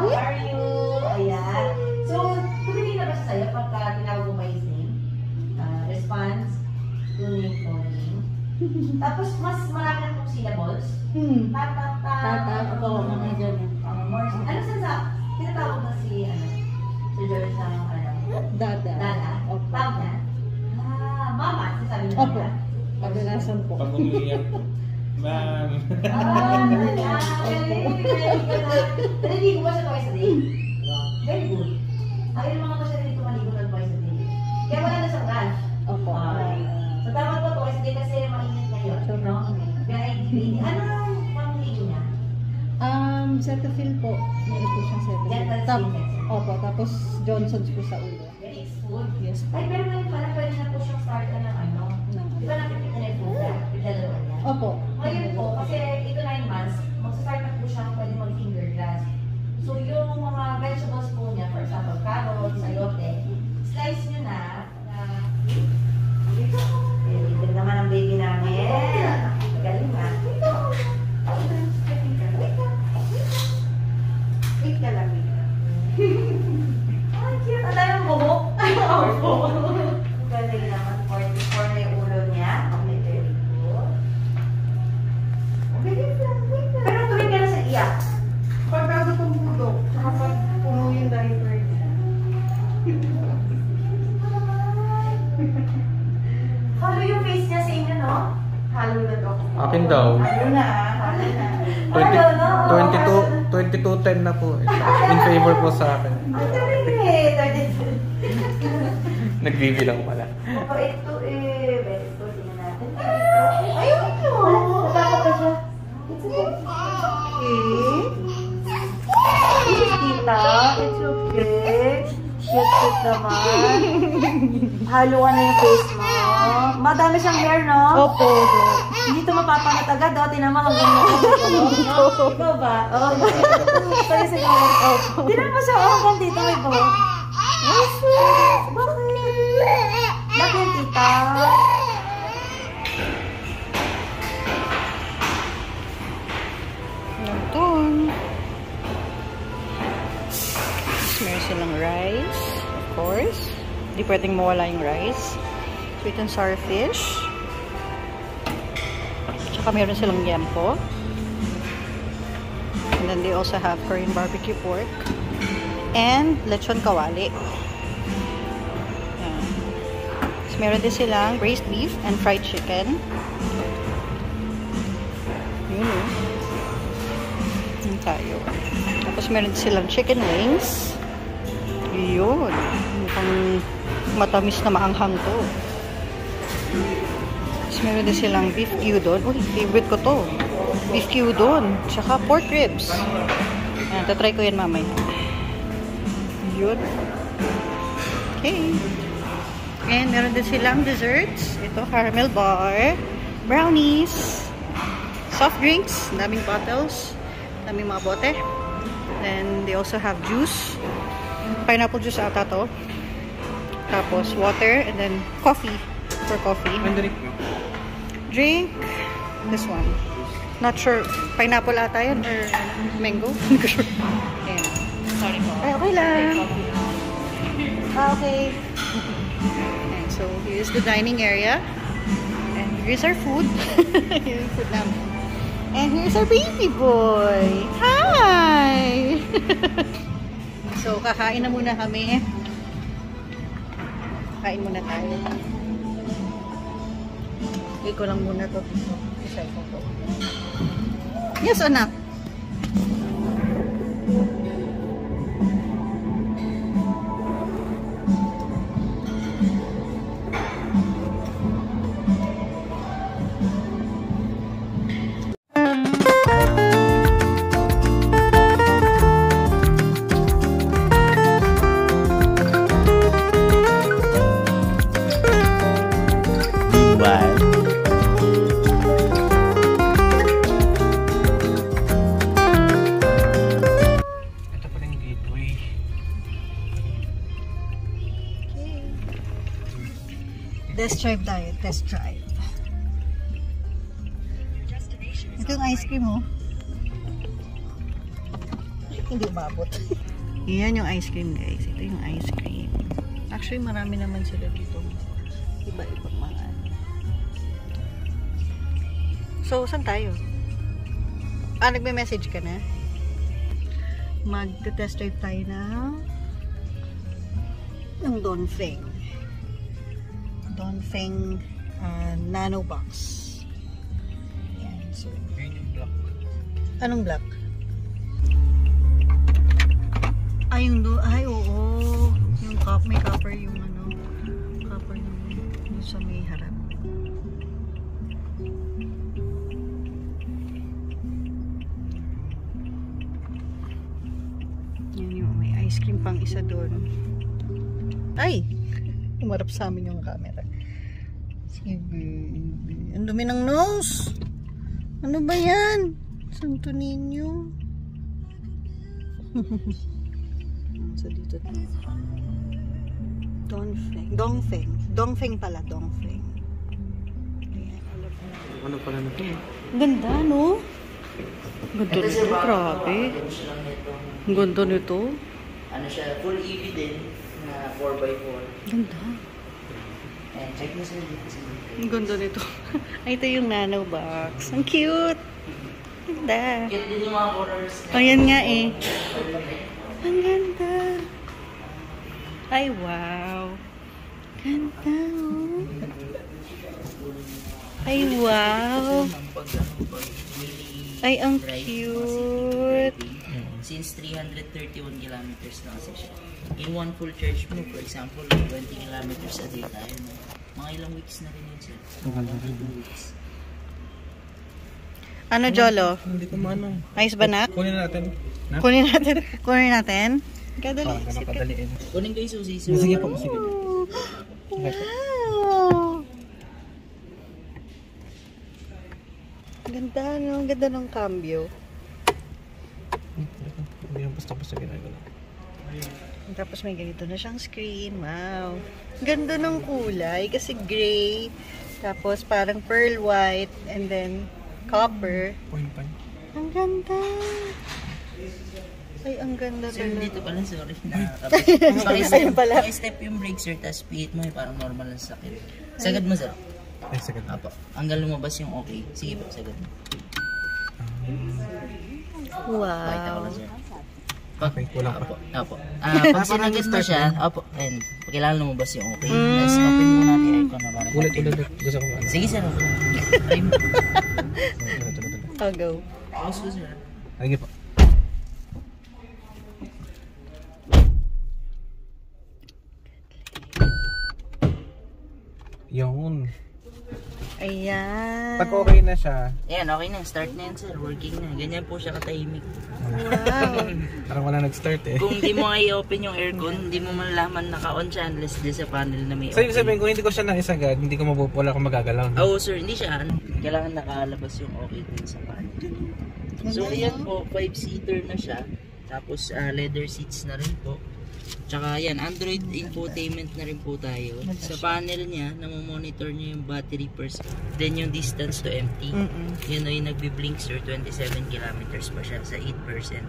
How are you? Ayan. So, tumingin na ba siya sa'yo pagka tinawag mo by his name? Response, tuning, calling. Tapos, mas marami na pong syllables. Tata. Ako, mga ganyan. Ano sa tinatawag na si George ng Dada. Opo. Tawag na? Mama, sasabi na Opo. Kadalasan po. Pag umiiyak, ma'am. Naligo ba siya twice a day? Very good. Ang ilang mga siya dito maligo ng twice a day. Kaya wala na siyang rush. Opo. So dapat po twice a day kasi mainit ngayon. No? Kaya ano ang pang-ligo niya? Cetaphil po. Meron po siyang Cetaphil. Opo, tapos Johnson's po sa ulo. Yan is food? Yes. Ay, pero ngayon pala pwede na po siyang start ng Di ba nakikita na yung food? Pagdalawa niya? Opo. Ngayon po, kasi ito 9 months, mag-start na po siyang pwede mag-finger grass. So yung mga vegetables po niya, for example, carrots, sayote, slice nyo na. Ito naman ang baby namin. Magaling ha. Wait ka lang. Ay, cute. Ang dami ang buhok. Ay, opo. Galing naman. 44 na yung ulo niya. Okay, very good. Okay, pero tuwing ka na sa iyak. Pag bago itong budok, saka pag puno yung diaper niya. Halo yung face niya sa inyo, no? Halo na to. Akin daw. Halo na. Halo na. 22-10 na po. In favor po sa akin. Ang galing eh. Nagbibilang pala. Opo, ito eh. Very good. Tingnan natin. Ayun ito. Nagkaka pa siya. It's okay. Tita, it's okay. Cute naman. Haluan na yung face mo. Madami siyang hair, no? Opo. Hindi ito mapapangat agad, oh. Tinan mo hanggang mo. Ikaw ba? Oo. Sige. Tinan mo siya, oh. Hanggang dito may buhok. Oh, sweet. Bakit? Bakit, tita? Nandun. Meron silang rice, of course. Hindi pwedeng mawala yung rice. Sweet and sour fish. Tsaka meron silang yempo. And then they also have Korean barbecue pork. And lechon kawali. Yan. So, meron din silang braised beef and fried chicken. Yun o. Yun tayo. Tapos meron din silang chicken wings. Yun. Mukhang matamis na maanghang to. Tapos meron din silang beef gyudon. Uy, favorite ko to. Beef gyudon. Tsaka pork ribs. Ayan, tatry ko yan mamaya. Yun. Okay. And meron din silang desserts. Ito, caramel bar. Brownies. Soft drinks. Daming bottles. Daming mga bote. Then, they also have juice. Pineapple juice ata to. Tapos, water. And then, coffee. For coffee. Drink. This one. Not sure. Pineapple ata yun. Or mango. Hindi ko sure. Ayan. Sorry po. Ay, okay lang. Okay. And so, here's the dining area. And here's our food. Here's yung food namin. And here's our baby boy. Hi! So, kakain na muna kami. Kain muna tayo. Hindi ko lang muna to. Isa ko to. Yes, anak. Test drive tayo. Test drive. Ito yung ice cream, oh. Hindi umabot. Yan yung ice cream, guys. Ito yung ice cream. Actually, marami naman sila dito. Iba-ibang mga ano. So, saan tayo? Nagme-message ka na? Mag-test drive tayo ng Dongfeng. Dongfeng Nano Box. Yan. So, anong black? Ay, oo. Yung may copper yung ano. Copper yung sa may harap. Yan yung may ice cream pang isa doon. Ay! Umarap sa amin yung camera. Sige. Ang dumi ng nose! Ano ba yan? Santo ninyo. So dito Dongfeng pala, Dongfeng. Ano pala na ito? Ganda, no? Ganda nito, grabe. Ang ganda nito. Ano siya, full EV din na 4x4. Ganda. And check mo sila dito sa Ang ganda nito. Ay, ito yung nano box. Ang cute. Ganda. Cute din yung mga colors. Ayan nga eh. Ang ganda. Ay, wow. Ganda, oh. Ay, wow. Ay, ang cute. Since 331 kilometers na kasi siya. In one full charge mo, for example, 20 kilometers a day tayo. No? Mga ilang weeks na rin yun, sir. 2 weeks. Ano, Jolo? Hindi ko manong. Ayos ba, Nak? Kunin natin. Na? Kunin natin. Kunin natin. Kadali. Para napadaliin. Kunin ko yung susi, sir. Sige po, sige. Wow! Ganda, no? Ganda ng cambio. Hindi yung basta-basta ginagawa. Tapos may ganito na siyang screen. Wow. Ganda ng kulay kasi gray. Tapos parang pearl white. And then copper. Point pa. Ang ganda. Ay, ang ganda Sir, talaga. dito pala, sorry. Ayun pala. Step yung brake, sir, tapos pihit mo, parang normal lang sa sakit. Sagad mo, sir. Ay, sagad. Apo. Hanggang lumabas yung okay. Sige po, sagad mo. Pakita ko Wow. lang, sir. Okay, kulang pa. Apo. Pag sinagad mo siya, apo, and pag kailangan lumabas yung okay, tapos open mo natin yung aircon na parang Ulit. Gusto ko ano. Sige, sir. Try mo. I'll go. Pause ko, sir. Sige po. Yun. Ayan. Pag okay na siya, Ayan, okay na. Start na yan, sir. Working na. Ganyan po siya katahimik. Wow. parang wala nag-start eh. Kung hindi mo nga i-open yung aircon, hindi mo malalaman naka-on siya unless di sa panel na may So, ibig sabihin, kung hindi ko siya naisagad, hindi ko wala akong magagalaw. No? Oo, sir. Hindi siya. Kailangan nakalabas yung okay din sa panel. So, ayan po. 5-seater na siya. Tapos, leather seats na rin po. Tsaka yan, Android infotainment na rin po tayo. Sa panel niya, namomonitor niya yung battery percent. Then yung distance to empty. Yun ay nagbi-blink, sir. 27 kilometers pa siya sa 8%.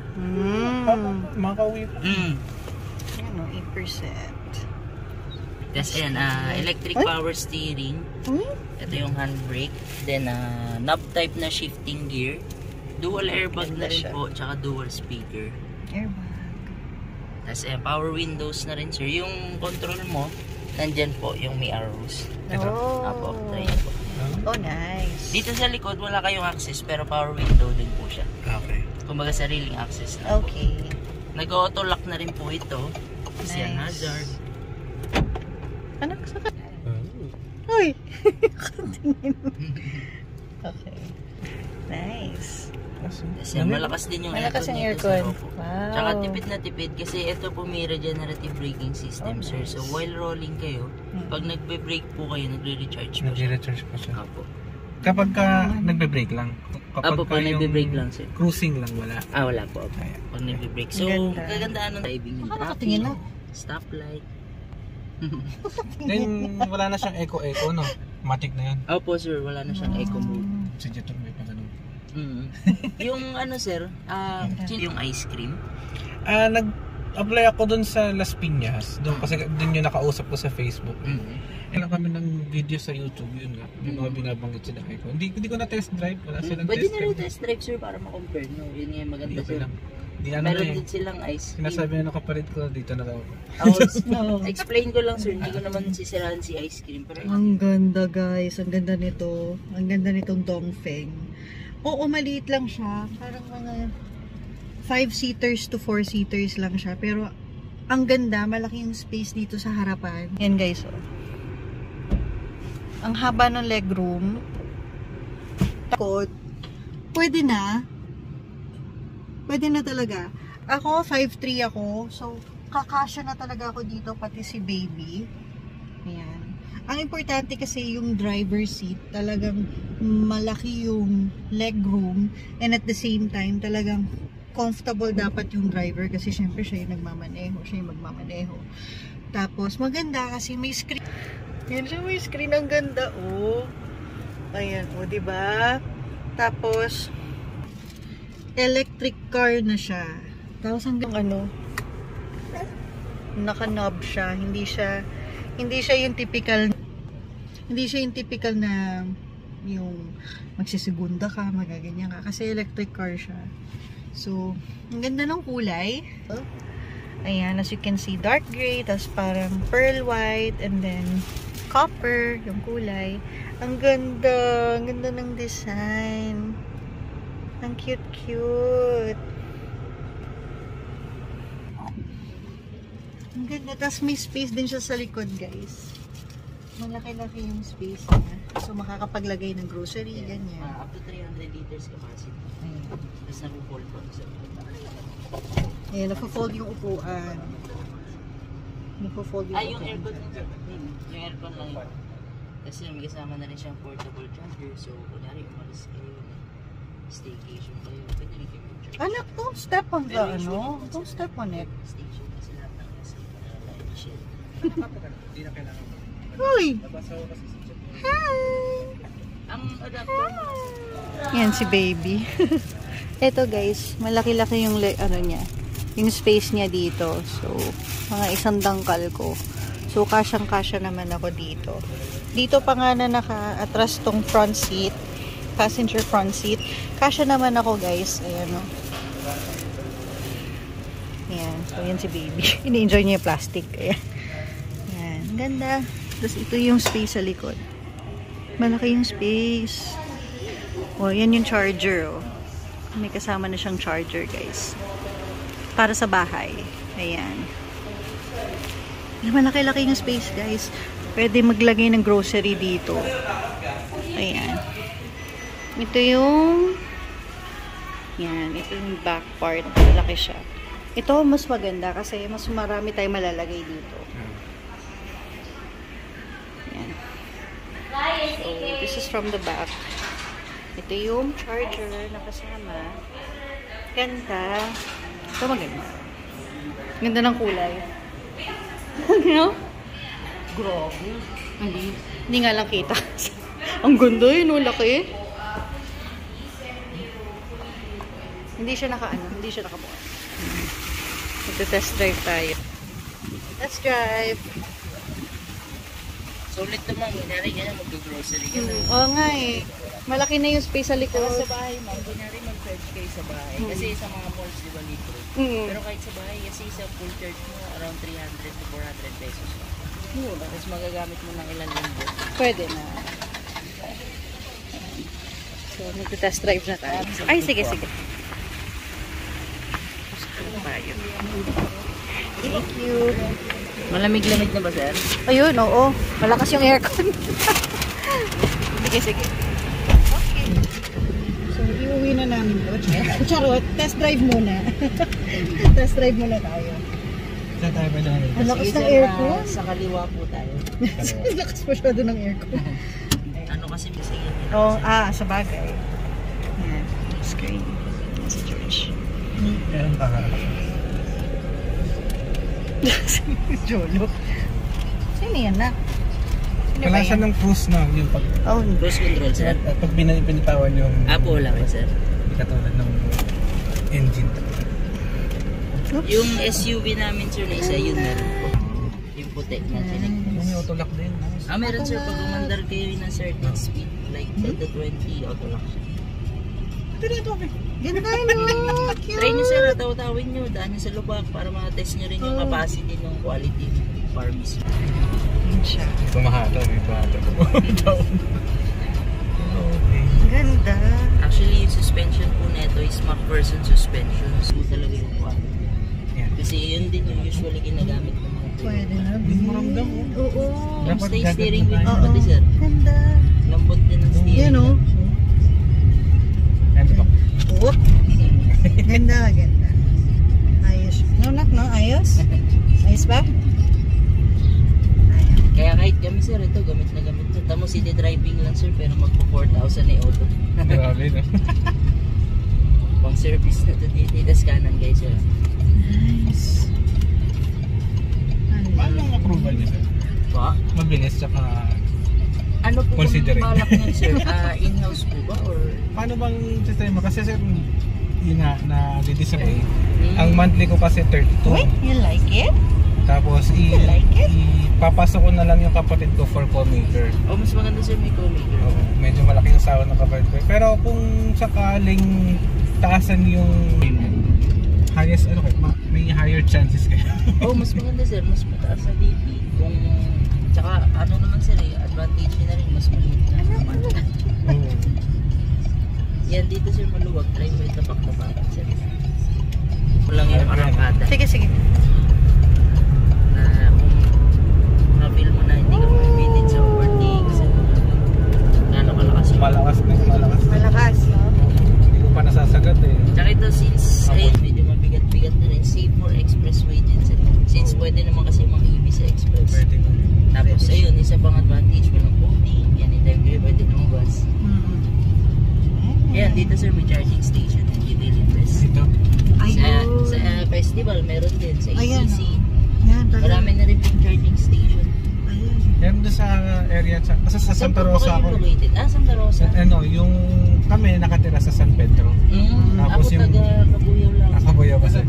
Makauwi. Ayan o, 8%. Tapos ayan, electric power steering. Ito yung handbrake. Then knob type na shifting gear. Dual airbag na rin po. Tsaka dual speaker. Airbag. Tapos ayan, power windows na rin, sir. Yung control mo, nandyan po yung may arrows. Apo, try niyo po. Oh, nice. Dito sa likod, wala kayong access, pero power window din po siya. Okay. Kumbaga sariling access na. Okay. Nag-auto lock na rin po ito. Kasi yan, Nice. hazard. Anak, saka. Uy! Tingin. Okay. Nice. Kasi yan, malakas din yung Malakas aircon yung nito, aircon. sir. Opo. Wow. Tsaka tipid na tipid kasi ito po may regenerative braking system, sir. So while rolling kayo, pag nagbe-brake po kayo, nagre-recharge po siya. Nag-recharge pa siya. Apo. Kapag ka nagbe-brake lang. Apo, pag nagbe-brake lang, sir. Cruising lang, wala. Wala po. Pag nagbe-brake. So, Ganda. kagandaan ng driving yung nakatingin na? stoplight. Then, wala na siyang eco-eco, no? Matic na yan. Opo, sir. Wala na siyang eco mode. Si Jeton may pa ganun. Yung ano sir, yung ice cream. Nag-apply ako dun sa Las Piñas. Doon kasi dun yung nakausap ko sa Facebook. Kailan kami ng video sa YouTube, yun nga. Yung mga binabanggit sila ko. Hindi ko na test drive. Wala silang Pwede test na drive. rin test drive sir para ma-compare. No? Yun nga yung maganda sir. Meron din silang ice cream. Sinasabi na nakapalit ko, dito na daw. Explain ko lang sir, hindi ko naman sisiraan si ice cream. Pero Ang ganda guys, ang ganda nito. Ang ganda nitong Dongfeng. Oo, maliit lang siya. Parang mga 5-seaters to 4-seaters lang siya. Pero ang ganda, malaki yung space dito sa harapan. Yan guys, oh. Ang haba ng legroom. Pwede na. Pwede na talaga. Ako, 5'3" ako. So, kakasya na talaga ako dito, pati si baby. Ayan. Ang importante kasi yung driver seat, talagang malaki yung legroom. And at the same time, talagang comfortable dapat yung driver. Kasi syempre siya yung nagmamaneho. Siya yung magmamaneho. Tapos, maganda kasi may screen. Yan siya, may screen. Ang ganda, oh. Ayan, oh, diba? Tapos, electric car na siya. Tapos hanggang ano, naka-knob siya. Hindi siya yung typical na yung magsisegunda ka, magaganyan ka. Kasi electric car siya. So, ang ganda ng kulay. Ayan, as you can see, dark gray, tapos parang pearl white, and then copper, yung kulay. Ang ganda ng design. Ang cute-cute. Ang ganda. Tapos may space din siya sa likod, guys. Malaki-laki yung space niya. So, makakapaglagay ng grocery, ganyan. Up to 300 liters capacity. Tapos nag-fold po. Ayan, nag-fold yung upuan. Nag-fold yung upuan. Yung aircon lang. Yung aircon lang yun. Kasi may kasama na rin siyang portable charger. So, kunyari, umalis kayo. Staycation kayo. Pwede rin kayo charge. Anak, don't step on the, don't step on it. Station kasi lahat ng nasa light shell. Hindi na kailangan. Uy! Nabasaw kasi si Chat. Hi! Ang adapter mo. Yan si baby. Ito guys, malaki-laki yung niya, yung space niya dito. So, mga isang dangkal ko. So, kasyang-kasya naman ako dito. Dito pa nga na naka-atras tong front seat, passenger front seat. Kasya naman ako guys. Ayan o. Ayan. So, yan si baby. Ini-enjoy niya yung plastic. Ayan. Ayan. Ganda. Tapos ito yung space sa likod. Malaki yung space. O, yan yung charger o. May kasama na siyang charger guys. Para sa bahay. Ayan. Malaki-laki yung space guys. Pwede maglagay ng grocery dito. Ayan. Ito yung ito yung back part. Malaki siya. Ito mas maganda kasi mas marami tayong malalagay dito. Ayan. So, this is from the back. Ito yung charger na kasama. Ganda. Ito maganda. Ganda ng kulay. No? Grabe. Hindi nga lang kita. Ang ganda yun, laki. Hindi siya nakabukas. Magte-test drive tayo. Let's drive. Sulit naman, kunyari ka na mag-grocery ka na. Oo nga eh. Malaki na yung space sa likod. Sa bahay mo, kunyari mag-charge kayo sa bahay. Kasi sa mga malls, di ba, litro? Pero kahit sa bahay, kasi sa full charge mo, around 300 to 400 pesos. Tapos magagamit mo ng ilang linggo. Pwede na. So, magte-test drive na tayo. Ay, sige. Tayo. Thank you. Malamig-lamig na ba, sir? Ayun, oo. Malakas yung aircon. Sige. Okay. So, iuwi na namin ito. Charot, test drive muna. Test drive muna tayo. Saan tayo ba dyan? Ang lakas ng aircon. Sa kaliwa po tayo. Ang lakas masyado ng aircon. Ano kasi yan? Oh, sa bagay. Yan. Screen. Si George. Meron pa nga. Jolo. Sino yan na? Wala siya ng cruise na, yung pag, Oh, Cruise control, sir. pag pinitawan yung... Apo, wala pa, sir. Hindi katulad ng engine talaga. Yung SUV namin, sir, na isa, yun na rin po. Yung puti na tinignan. Yung auto lock din. Meron, sir, pag umandar kayo ng certain speed, like 10 to 20, auto lock siya. ganda no. Try nyo, sir, taw-tawin nyo, daan nyo sa lubak para ma-test nyo rin yung capacity ng quality car mismo. Yan siya. Tumahata, may bata. Okay. Ganda. Actually, yung suspension po neto is MacPherson suspension. So talaga yung quality. Yan. Kasi yun din yung usually ginagamit ng mga Pwede na. Hindi mo ramdam, oh. Oo. Kamusta yung Dapat steering wheel gagawin mo pati, sir? Ganda. Lambot din ang steering. Yan oh. Yan, diba? Oh. Ganda, ganda. Ayos. No, no, ayos. Ayos ba? Kaya kahit kami, sir, ito gamit na gamit ito. Tamo city driving lang, sir, pero magpo 4,000 na auto. Grabe, no? Pang service na ito dito. Tas kanan, guys, sir. Nice. Paano ang approval niya, sir? Pa? Mabilis, tsaka... Ano po Considering. kung balak niyan, sir? In-house po ba? Or... Paano bang sistema? Kasi, sir, yun nga, na-disarray. Ang monthly ko kasi 32. Wait, you like it? Tapos, like it? ipapasok ko na lang yung kapatid ko for co-maker. Oh, mas maganda, sir, may co-maker. Oo, medyo malaki yung sahod ng kapatid ko. Pero kung sakaling taasan yung highest, ano kayo, may higher chances kayo. Oh, mas maganda, sir. Mas mataas na DP. Kung... Tsaka, ano naman, sir, advantage niya na rin. Mas maliit na naman. Oo. Yan, dito, sir, maluwag. Try mo itapak-tapakan, sir. Walang yung arangkada. Sige, sige. Na kung na-feel mo na hindi ka mabibitin sa overtake, kasi lalo kalakas yung... Malakas na, malakas. Malakas, no? Hindi ko pa nasasagat eh. Tsaka ito, since ayun, medyo mabigat-bigat na rin, safe for expressway din, sir. Since pwede naman kasi mga EV sa express. Pwede mo. Tapos ayun, isa pang advantage, walang coating, anytime kayo pwede lumabas. Ayan, dito, sir, may charging station in Gidil Invest. Dito. Sa festival, meron din, sa Ayan, ETC. Yan, Marami na rin pong charging station. Ayan. Yan doon sa area, kasi sa Saan Santa po ba Rosa kayo ako. located? Santa Rosa. Ano, yung kami nakatira sa San Pedro. Tapos Ako yung- taga Kabuyaw lang. Nakabuyo kasi.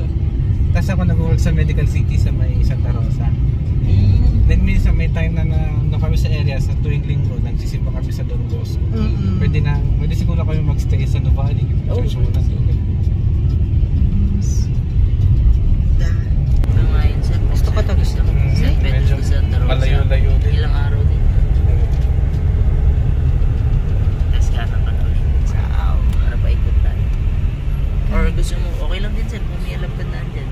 Tapos ako nag-work sa Medical City sa may Santa Rosa. Mm. Then minsan may time na kami sa area sa tuwing linggo, nagsisimba kami sa Don Bosco. Pwede siguro kami magstay sa Novali. Oh. Church muna doon. Ngayon, sir, Gusto ko to, gusto ko. San Pedro Medyo to Santa Rosa. malayo-layo din. Ilang araw din. Tapos kanan ka na ulit. Para paikot tayo. Or gusto mo, okay lang din, sir, kung may alam ka na dyan.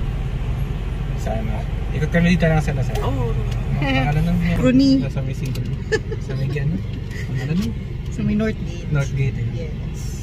Sana. Ikot kami dito lang sa Lasal. Oo. Pangalan nun? Bruni. Sa may single. Sa may gano? Pangalan nun? Sa may North Gate. Northgate. Eh. Yes.